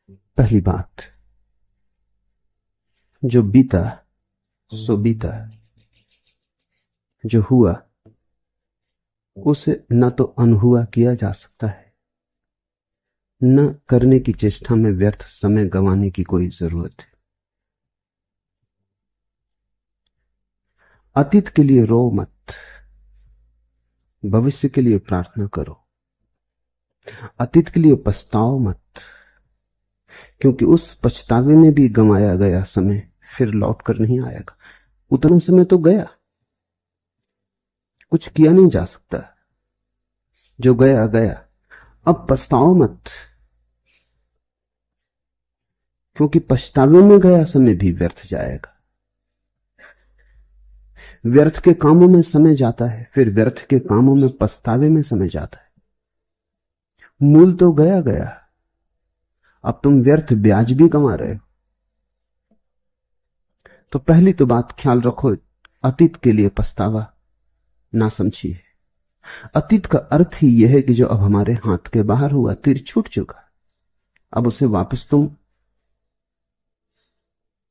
पहली बात, जो बीता सो बीता, जो हुआ उसे न तो अनहुआ किया जा सकता है, न करने की चेष्टा में व्यर्थ समय गंवाने की कोई जरूरत है। अतीत के लिए रो मत, भविष्य के लिए प्रार्थना करो। अतीत के लिए पछताओ मत, क्योंकि उस पछतावे में भी गंवाया गया समय फिर लौट कर नहीं आएगा। उतना समय तो गया, कुछ किया नहीं जा सकता, जो गया गया। अब पछताओ मत, क्योंकि पछतावे में गया समय भी व्यर्थ जाएगा। व्यर्थ के कामों में समय जाता है, फिर व्यर्थ के कामों में पछतावे में समय जाता है। मूल तो गया गया, अब तुम व्यर्थ ब्याज भी कमा रहे हो। तो पहली तो बात ख्याल रखो, अतीत के लिए पछतावा ना समझिए। अतीत का अर्थ ही यह है कि जो अब हमारे हाथ के बाहर हुआ, तीर छूट चुका, अब उसे वापस तुम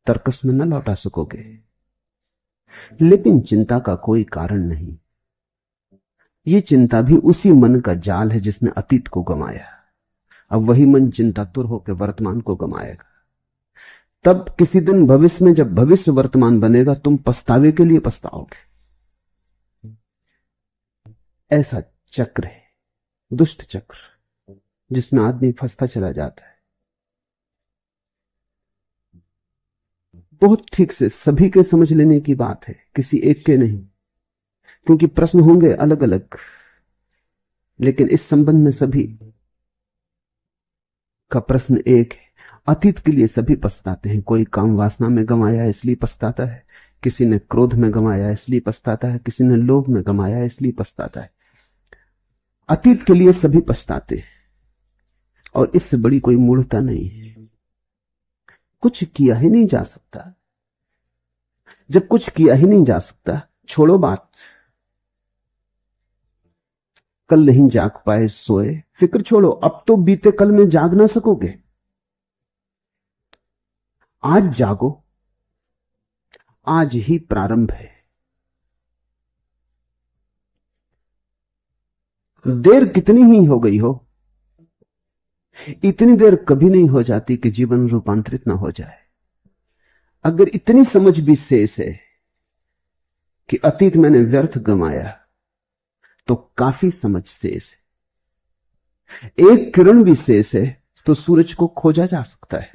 तर्कस में न लौटा सकोगे। लेकिन चिंता का कोई कारण नहीं। ये चिंता भी उसी मन का जाल है जिसने अतीत को गंवाया। अब वही मन चिंतातुर होकर वर्तमान को गंवाएगा। तब किसी दिन भविष्य में, जब भविष्य वर्तमान बनेगा, तुम पछतावे के लिए पछताओगे। ऐसा चक्र है, दुष्ट चक्र, जिसमें आदमी फंसता चला जाता है। बहुत ठीक से सभी के समझ लेने की बात है, किसी एक के नहीं, क्योंकि प्रश्न होंगे अलग अलग, लेकिन इस संबंध में सभी का प्रश्न एक है। अतीत के लिए सभी पछताते हैं। कोई काम वासना में गंवाया इसलिए पछताता है, किसी ने क्रोध में गंवाया इसलिए पछताता है, किसी ने लोभ में गंवाया इसलिए पछताता है। अतीत के लिए सभी पछताते हैं, और इससे बड़ी कोई मूढ़ता नहीं है। कुछ किया ही नहीं जा सकता। जब कुछ किया ही नहीं जा सकता, छोड़ो बात, कल नहीं जाग पाए सोए, फिक्र छोड़ो। अब तो बीते कल में जाग ना सकोगे, आज जागो। आज ही प्रारंभ है। देर कितनी ही हो गई हो, इतनी देर कभी नहीं हो जाती कि जीवन रूपांतरित ना हो जाए। अगर इतनी समझ भी शेष है कि अतीत मैंने व्यर्थ गंवाया, तो काफी समझ शेष है। एक किरण भी शेष है तो सूरज को खोजा जा सकता है।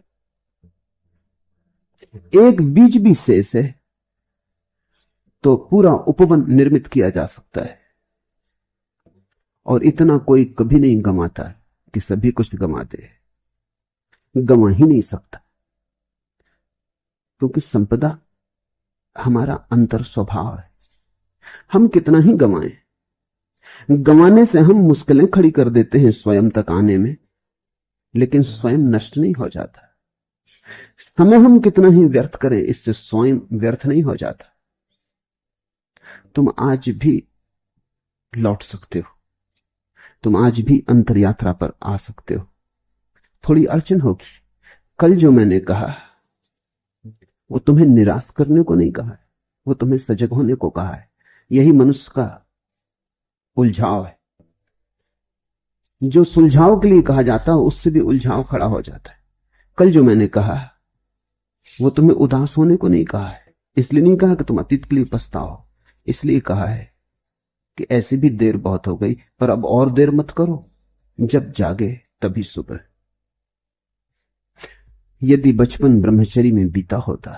एक बीज भी शेष है तो पूरा उपवन निर्मित किया जा सकता है। और इतना कोई कभी नहीं गंवाता कि सभी कुछ गंवा दे। गंवा ही नहीं सकता, क्योंकि संपदा हमारा अंतर स्वभाव है। हम कितना ही गंवाएं, गंवाने से हम मुश्किलें खड़ी कर देते हैं स्वयं तक आने में, लेकिन स्वयं नष्ट नहीं हो जाता। समय हम कितना ही व्यर्थ करें, इससे स्वयं व्यर्थ नहीं हो जाता। तुम आज भी लौट सकते हो, तुम आज भी अंतर यात्रा पर आ सकते हो। थोड़ी अड़चन होगी। कल जो मैंने कहा वो तुम्हें निराश करने को नहीं कहा है, वो तुम्हें सजग होने को कहा है। यही मनुष्य का उलझाव है। जो सुलझाव के लिए कहा जाता है उससे भी उलझाव खड़ा हो जाता है। कल जो मैंने कहा वो तुम्हें उदास होने को नहीं कहा है। इसलिए नहीं कहा कि तुम अतीत के लिए पछताओ, इसलिए कहा है कि ऐसी भी देर बहुत हो गई, पर अब और देर मत करो, जब जागे तभी सुबह। यदि बचपन ब्रह्मचर्य में बीता होता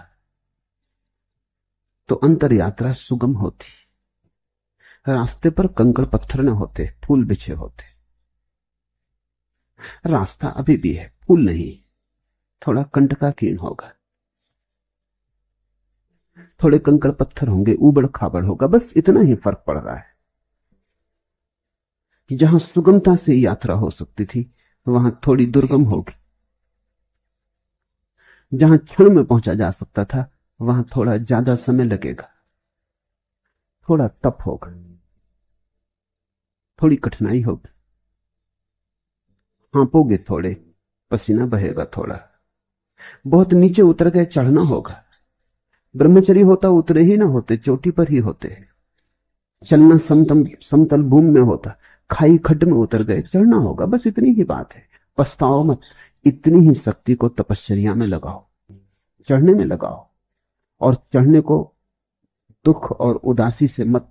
तो अंतर यात्रा सुगम होती। रास्ते पर कंकड़ पत्थर न होते, फूल बिछे होते। रास्ता अभी भी है, फूल नहीं, थोड़ा कंटकाकीर्ण होगा, थोड़े कंकड़ पत्थर होंगे, ऊबड़ खाबड़ होगा, बस इतना ही फर्क पड़ रहा है। जहां सुगमता से यात्रा हो सकती थी वहां थोड़ी दुर्गम होगी। जहां क्षण में पहुंचा जा सकता था वहां थोड़ा ज्यादा समय लगेगा, थोड़ा तप होगा, थोड़ी कठिनाई होगी, हाँपोगे थोड़े, पसीना बहेगा थोड़ा, बहुत नीचे उतर गए, चढ़ना होगा। ब्रह्मचर्य होता उतरे ही ना होते, चोटी पर ही होते। चलना समतल भूमि में होता, खाई खड्ड में उतर गए, चढ़ना होगा, बस इतनी ही बात है। पछताओ मत, इतनी ही शक्ति को तपश्चर्या में लगाओ, चढ़ने में लगाओ। और चढ़ने को दुख और उदासी से मत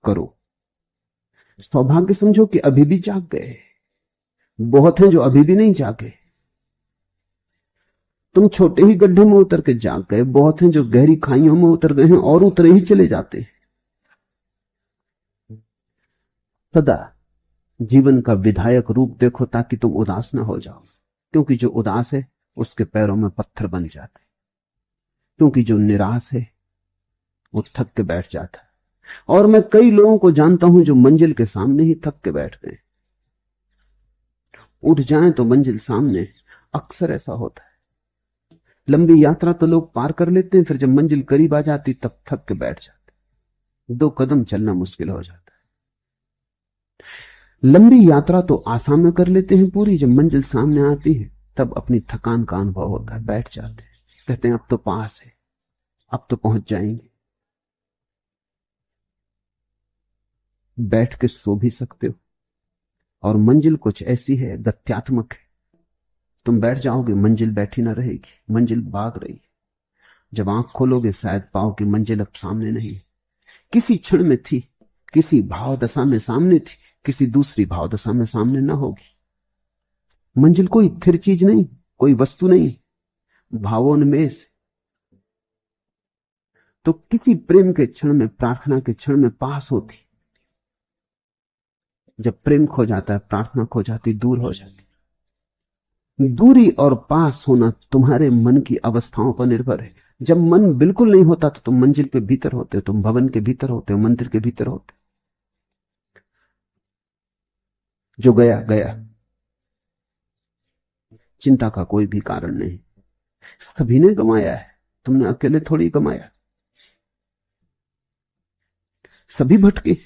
करो। सौभाग्य समझो कि अभी भी जाग गए। बहुत हैं जो अभी भी नहीं जागे। तुम छोटे ही गड्ढे में उतर के जाग गए, बहुत हैं जो गहरी खाइयों में उतर गए हैं और उतरे ही चले जाते हैं। सदा जीवन का विधायक रूप देखो ताकि तुम उदास ना हो जाओ, क्योंकि जो उदास है उसके पैरों में पत्थर बन जाते, क्योंकि जो निराश है वो थक के बैठ जाता है। और मैं कई लोगों को जानता हूं जो मंजिल के सामने ही थक के बैठ गए। उठ जाएं तो मंजिल सामने, अक्सर ऐसा होता है। लंबी यात्रा तो लोग पार कर लेते हैं, फिर जब मंजिल करीब आ जाती तब थक के बैठ जाते, 2 कदम चलना मुश्किल हो जाता है। लंबी यात्रा तो आसाम में कर लेते हैं पूरी, जब मंजिल सामने आती है तब अपनी थकान का अनुभव होता है, बैठ जाते हैं, कहते हैं अब तो पास है, अब तो पहुंच जाएंगे। बैठ के सो भी सकते हो। और मंजिल कुछ ऐसी है, गत्यात्मक है। तुम बैठ जाओगे, मंजिल बैठी ना रहेगी, मंजिल भाग रही है। जब आंख खोलोगे शायद पाओ कि मंजिल अब सामने नहीं है, किसी क्षण में थी, किसी भाव दशा में सामने थी, किसी दूसरी भाव दशा में सामने ना होगी। मंजिल कोई स्थिर चीज नहीं, कोई वस्तु नहीं, भावोन्मेष। तो किसी प्रेम के क्षण में, प्रार्थना के क्षण में पास होती। जब प्रेम खो जाता है, प्रार्थना खो जाती, दूर हो जाती। दूरी और पास होना तुम्हारे मन की अवस्थाओं पर निर्भर है। जब मन बिल्कुल नहीं होता तो तुम मंजिल के भीतर होते हो, तुम भवन के भीतर होते हो, मंदिर के भीतर होते हो। जो गया गया, चिंता का कोई भी कारण नहीं। सभी ने गंवाया है, तुमने अकेले थोड़ी गंवाया। सभी भटके,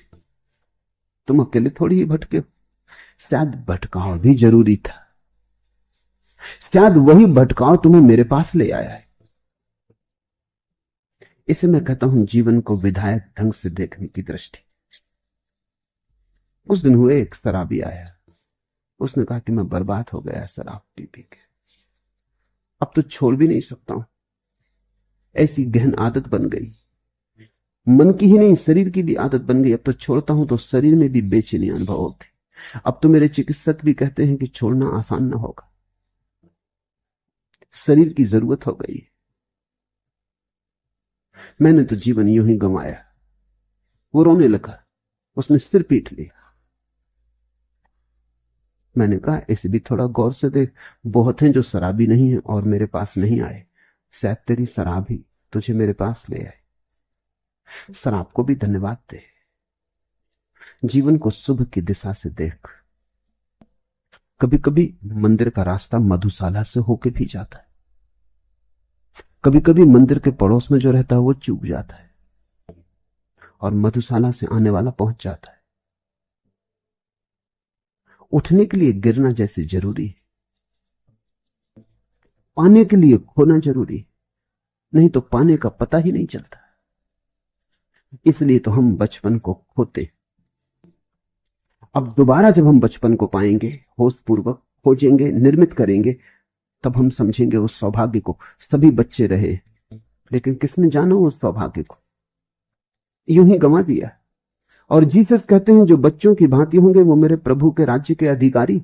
तुम अकेले थोड़ी ही भटके हो। शायद भटकाव भी जरूरी था, शायद वही भटकाव तुम्हें मेरे पास ले आया है। इसे मैं कहता हूं जीवन को विधायक ढंग से देखने की दृष्टि। कुछ दिन हुए, एक शराबी आया, उसने कहा कि मैं बर्बाद हो गया शराब पी पी के, अब तो छोड़ भी नहीं सकता हूं, ऐसी गहन आदत बन गई, मन की ही नहीं शरीर की भी आदत बन गई। अब तो छोड़ता हूं तो शरीर में भी बेचैनी अनुभव होती। अब तो मेरे चिकित्सक भी कहते हैं कि छोड़ना आसान ना होगा, शरीर की जरूरत हो गई। मैंने तो जीवन यूं ही गंवाया। वो रोने लगा, उसने सिर पीट लिया। मैंने कहा इसे भी थोड़ा गौर से देख, बहुत हैं जो शराबी नहीं है और मेरे पास नहीं आए, शायद तेरी शराब ही तुझे मेरे पास ले आए। शराब को भी धन्यवाद दे, जीवन को शुभ की दिशा से देख। कभी कभी मंदिर का रास्ता मधुशाला से होके भी जाता है, कभी कभी मंदिर के पड़ोस में जो रहता है वो चूक जाता है और मधुशाला से आने वाला पहुंच जाता है। उठने के लिए गिरना जैसे जरूरी है, पाने के लिए खोना जरूरी है, नहीं तो पाने का पता ही नहीं चलता। इसलिए तो हम बचपन को खोते। अब दोबारा जब हम बचपन को पाएंगे, होश पूर्वक खोजेंगे, निर्मित करेंगे, तब हम समझेंगे उस सौभाग्य को। सभी बच्चे रहे, लेकिन किसने जाना उस सौभाग्य को, यूं ही गंवा दिया। और जीसस कहते हैं जो बच्चों की भांति होंगे वो मेरे प्रभु के राज्य के अधिकारी।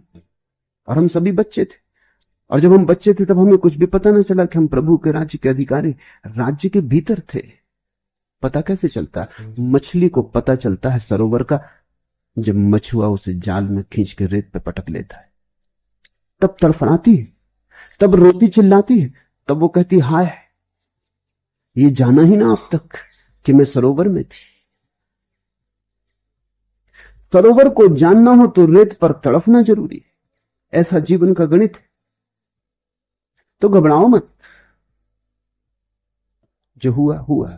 और हम सभी बच्चे थे, और जब हम बच्चे थे तब हमें कुछ भी पता ना चला कि हम प्रभु के राज्य के अधिकारी, राज्य के भीतर थे। पता कैसे चलता है? मछली को पता चलता है सरोवर का जब मछुआ उसे जाल में खींच के रेत पे पटक लेता है, तब तड़फड़ाती है, तब रोती चिल्लाती है, तब वो कहती हाय, ये जाना ही ना अब तक कि मैं सरोवर में थी। सरोवर को जानना हो तो रेत पर तड़फना जरूरी है, ऐसा जीवन का गणित है। तो घबराओ मत, जो हुआ हुआ,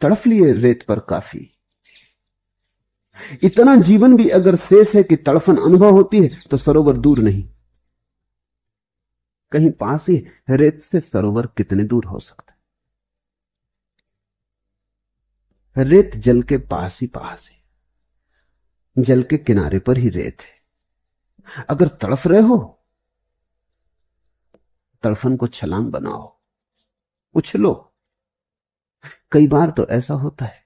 तड़फ लिए रेत पर काफी। इतना जीवन भी अगर शेष है कि तड़फन अनुभव होती है तो सरोवर दूर नहीं, कहीं पास ही। रेत से सरोवर कितने दूर हो सकता है? रेत जल के पास ही पास है, जल के किनारे पर ही रेत है। अगर तड़फ रहे हो, तड़फन को छलांग बनाओ, उछलो। कई बार तो ऐसा होता है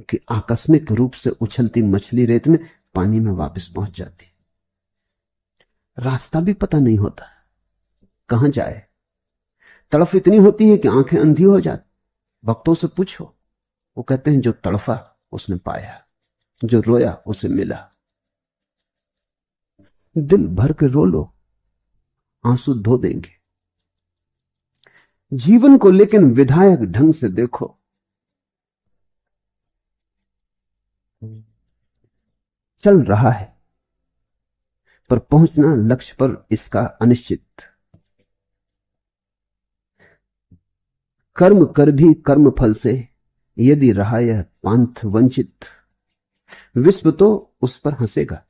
कि आकस्मिक रूप से उछलती मछली रेत में पानी में वापस पहुंच जाती है, रास्ता भी पता नहीं होता कहां जाए। तड़फ इतनी होती है कि आंखें अंधी हो जाती। भक्तों से पूछो, वो कहते हैं जो तड़फा उसने पाया, जो रोया उसे मिला। दिल भर के रो लो, आंसू धो देंगे। जीवन को लेकिन विधायक ढंग से देखो। चल रहा है पर पहुंचना लक्ष्य पर इसका अनिश्चित। कर्म कर भी कर्म फल से यदि रहा यह पांथ वंचित। विश्व तो उस पर हंसेगा,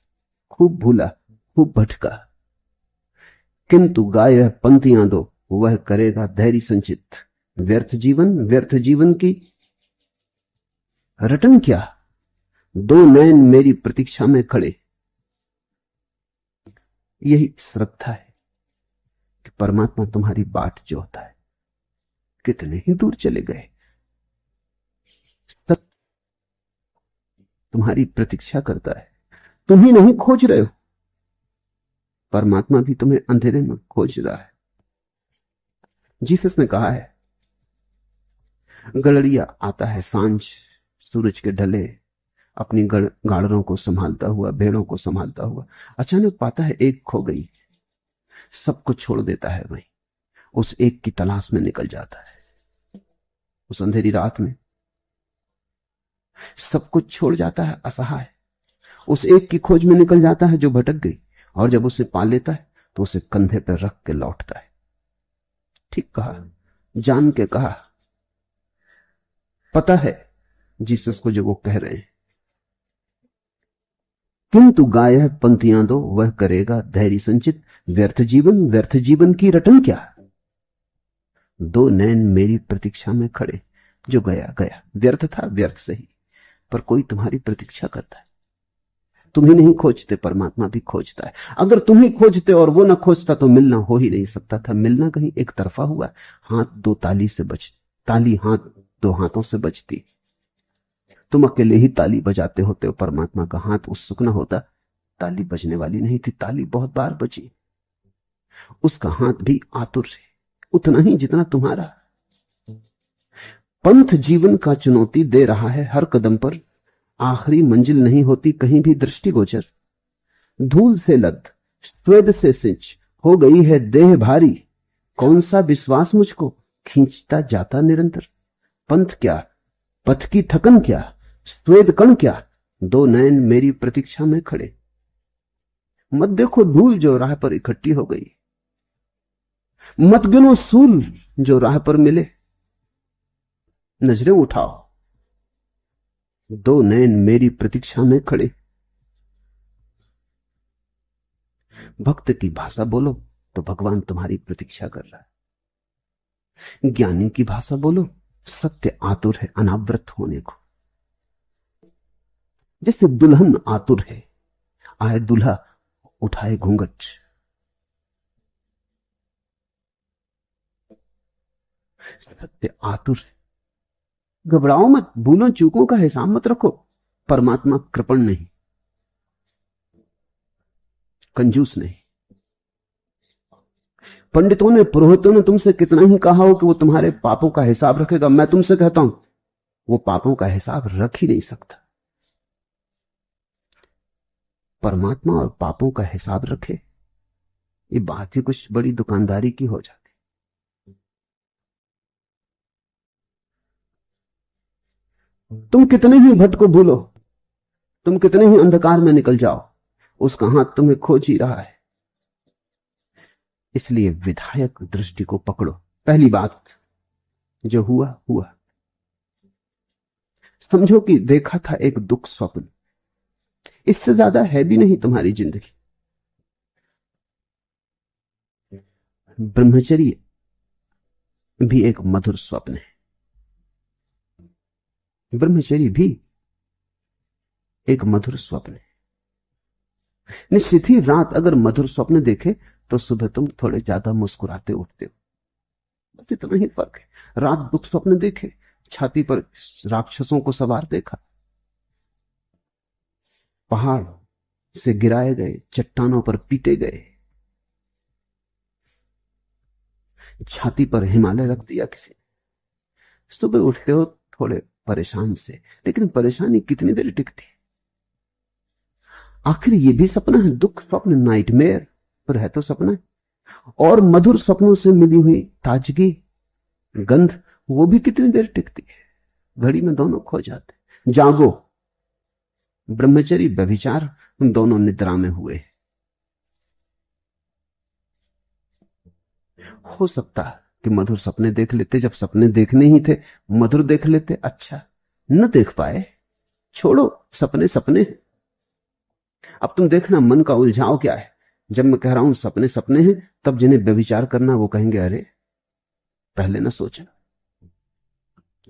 खूब भूला खूब भटका, किंतु गाय पंक्तियां दो वह करेगा धैर्य संचित। व्यर्थ जीवन की रटन क्या, दो नयन मेरी प्रतीक्षा में खड़े। यही श्रद्धा है कि परमात्मा तुम्हारी बाट जोहता है। कितने ही दूर चले गए, सब तुम्हारी प्रतीक्षा करता है। तुम ही नहीं खोज रहे हो, परमात्मा भी तुम्हें अंधेरे में खोज रहा है। जीसस ने कहा है, गड़रिया आता है सांझ सूरज के ढले, अपनी गाड़रों को संभालता हुआ, भेड़ों को संभालता हुआ। अचानक पाता है एक खो गई, सब कुछ छोड़ देता है, वहीं उस एक की तलाश में निकल जाता है। उस अंधेरी रात में सब कुछ छोड़ जाता है, असहाय उस एक की खोज में निकल जाता है जो भटक गई। और जब उसे पा लेता है तो उसे कंधे पर रख के लौटता है। ठीक कहा, जान के कहा। पता है जीसस को जो वो कह रहे हैं, किंतु गाय पंक्तियां दो वह करेगा धैर्य संचित। व्यर्थ जीवन की रटन क्या, दो नैन मेरी प्रतीक्षा में खड़े। जो गया गया, व्यर्थ था, व्यर्थ सही, पर कोई तुम्हारी प्रतीक्षा करता है। तुम ही नहीं खोजते, परमात्मा भी खोजता है। अगर तुम ही खोजते और वो ना खोजता तो मिलना हो ही नहीं सकता था। मिलना कहीं एक तरफा हुआ। हाथ दो ताली से बच, ताली हाथ दो हाथों से बजती। तुम अकेले ही ताली बजाते होते हो, परमात्मा का हाथ उत्सुक न होता, ताली बजने वाली नहीं थी। ताली बहुत बार बजी, उसका हाथ भी आतुर है, उतना ही जितना तुम्हारा। पंथ जीवन का चुनौती दे रहा है हर कदम पर, आखिरी मंजिल नहीं होती कहीं भी दृष्टिगोचर। धूल से लद स्वेद से सिंच हो गई है देह भारी, कौन सा विश्वास मुझको खींचता जाता निरंतर। पंथ क्या, पथ की थकन क्या, स्वेद कण क्या, दो नयन मेरी प्रतीक्षा में खड़े। मत देखो धूल जो राह पर इकट्ठी हो गई, मत गिनो सूल जो राह पर मिले। नजरें उठाओ, दो नयन मेरी प्रतीक्षा में खड़े। भक्त की भाषा बोलो तो भगवान तुम्हारी प्रतीक्षा कर रहा है। ज्ञानी की भाषा बोलो, सत्य आतुर है अनावृत होने को। जैसे दुल्हन आतुर है, आए दुल्हा उठाए घूंघट। सत्य आतुर है। घबराओ मत, भूलों चूकों का हिसाब मत रखो। परमात्मा कृपण नहीं, कंजूस नहीं। पंडितों ने, पुरोहितों ने तुमसे कितना ही कहा हो कि वो तुम्हारे पापों का हिसाब रखेगा, मैं तुमसे कहता हूं वो पापों का हिसाब रख ही नहीं सकता। परमात्मा और पापों का हिसाब रखे, ये बात ही कुछ बड़ी दुकानदारी की हो जाती। तुम कितने ही भटको भूलो, तुम कितने ही अंधकार में निकल जाओ, उसका हाथ तुम्हें खोज ही रहा है। इसलिए विधायक दृष्टि को पकड़ो। पहली बात, जो हुआ हुआ, समझो कि देखा था एक दुख स्वप्न, इससे ज्यादा है भी नहीं तुम्हारी जिंदगी। ब्रह्मचर्य भी एक मधुर स्वप्न है, ब्रह्मचर्य भी एक मधुर स्वप्न है। निश्चित ही रात अगर मधुर स्वप्न देखे तो सुबह तुम थोड़े ज्यादा मुस्कुराते उठते हो, बस इतना ही फर्क है। रात दुख स्वप्न देखे, छाती पर राक्षसों को सवार देखा, पहाड़ से गिराए गए, चट्टानों पर पीटे गए, छाती पर हिमालय रख दिया किसी ने। सुबह उठते हो थोड़े परेशान से, लेकिन परेशानी कितनी देर टिकती है? आखिर ये भी सपना है, दुख स्वप्न, नाइटमेयर, पर है तो सपना है। और मधुर सपनों से मिली हुई ताजगी, गंध, वो भी कितनी देर टिकती है? घड़ी में दोनों खो जाते। जागो, ब्रह्मचर्य व्यभिचार दोनों निद्रा में हुए। हो सकता है कि मधुर सपने देख लेते, जब सपने देखने ही थे मधुर देख लेते। अच्छा, न देख पाए, छोड़ो, सपने सपने। अब तुम देखना मन का उलझाव क्या है। जब मैं कह रहा हूं सपने सपने हैं, तब जिन्हें व्यभिचार करना वो कहेंगे अरे पहले ना सोचा,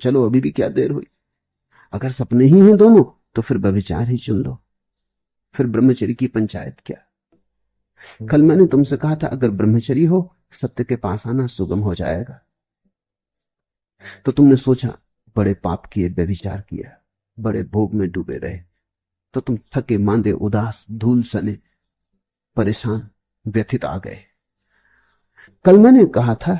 चलो अभी भी क्या देर हुई। अगर सपने ही हैं दोनों तो फिर व्यभिचार ही चुन लो, फिर ब्रह्मचर्य की पंचायत क्या। कल मैंने तुमसे कहा था अगर ब्रह्मचर्य हो सत्य के पास आना सुगम हो जाएगा। तो तुमने सोचा बड़े पाप किए, व्यभिचार किया, बड़े भोग में डूबे रहे, तो तुम थके मांदे, उदास, धूल सने, परेशान, व्यथित आ गए। कल मैंने कहा था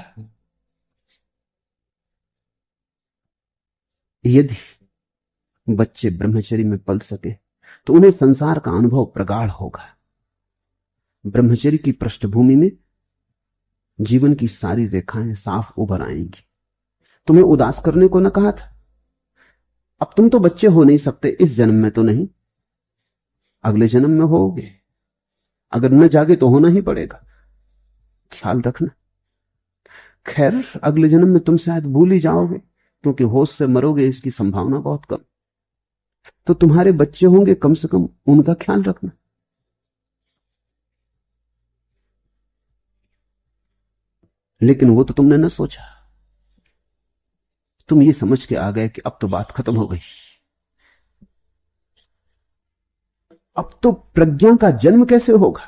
यदि बच्चे ब्रह्मचर्य में पल सके तो उन्हें संसार का अनुभव प्रगाढ़ होगा। ब्रह्मचर्य की पृष्ठभूमि में जीवन की सारी रेखाएं साफ उभर आएंगी। तुम्हें उदास करने को न कहा था? अब तुम तो बच्चे हो नहीं सकते, इस जन्म में तो नहीं, अगले जन्म में होगे। अगर न जागे तो होना ही पड़ेगा, ख्याल रखना। खैर, अगले जन्म में तुम शायद भूल ही जाओगे, क्योंकि होश से मरोगे इसकी संभावना बहुत कम। तो तुम्हारे बच्चे होंगे, कम से कम उनका ख्याल रखना। लेकिन वो तो तुमने न सोचा। तुम ये समझ के आ गए कि अब तो बात खत्म हो गई, अब तो प्रज्ञा का जन्म कैसे होगा।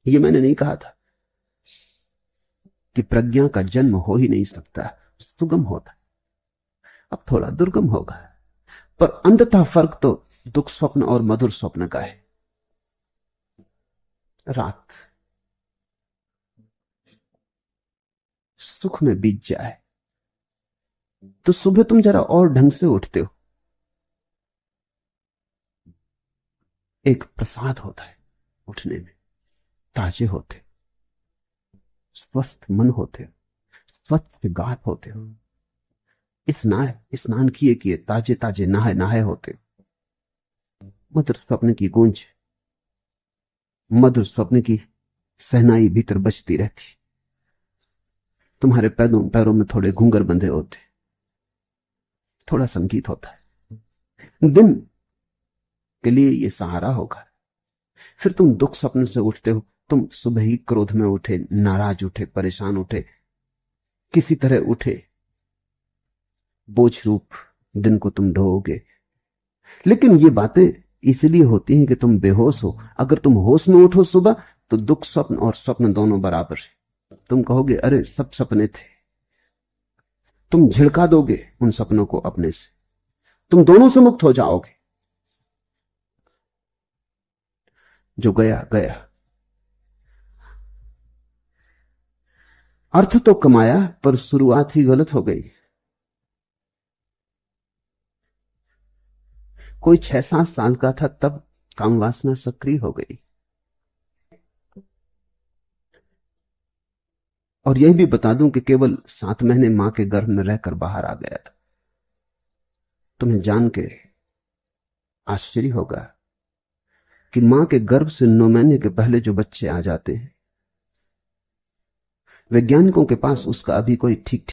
ये मैंने नहीं कहा था कि प्रज्ञा का जन्म हो ही नहीं सकता, सुगम होता, अब थोड़ा दुर्गम होगा, पर अंततः फर्क तो दुख स्वप्न और मधुर स्वप्न का है। रात सुख में बीत जाए तो सुबह तुम जरा और ढंग से उठते हो। एक प्रसाद होता है उठने में, ताजे होते, स्वस्थ मन होते, स्वच्छ गात होते हो, स्नान किए किए ताजे ताजे नहाए नहाए होते। मधुर स्वप्न की गूंज, मधुर स्वप्न की सहनाई भीतर बजती रहती। तुम्हारे पैरों में थोड़े घूंघर बंधे होते, थोड़ा संगीत होता है। दिन के लिए ये सहारा होगा। फिर तुम दुख स्वप्न से उठते हो, तुम सुबह ही क्रोध में उठे, नाराज उठे, परेशान उठे, किसी तरह उठे, बोझ रूप दिन को तुम ढोओगे। लेकिन ये बातें इसलिए होती हैं कि तुम बेहोश हो। अगर तुम होश में उठो सुबह तो दुख स्वप्न और स्वप्न दोनों बराबर है। तुम कहोगे अरे सब सपने थे, तुम झिड़का दोगे उन सपनों को अपने से, तुम दोनों से मुक्त हो जाओगे। जो गया गया, अर्थ तो कमाया पर शुरुआत ही गलत हो गई। कोई 6-7 साल का था तब काम वासना सक्रिय हो गई। और यह भी बता दूं कि केवल 7 महीने मां के गर्भ में रहकर बाहर आ गया था। तुम्हें जान के आश्चर्य होगा कि मां के गर्भ से 9 महीने के पहले जो बच्चे आ जाते हैं, वैज्ञानिकों के पास उसका अभी कोई ठीक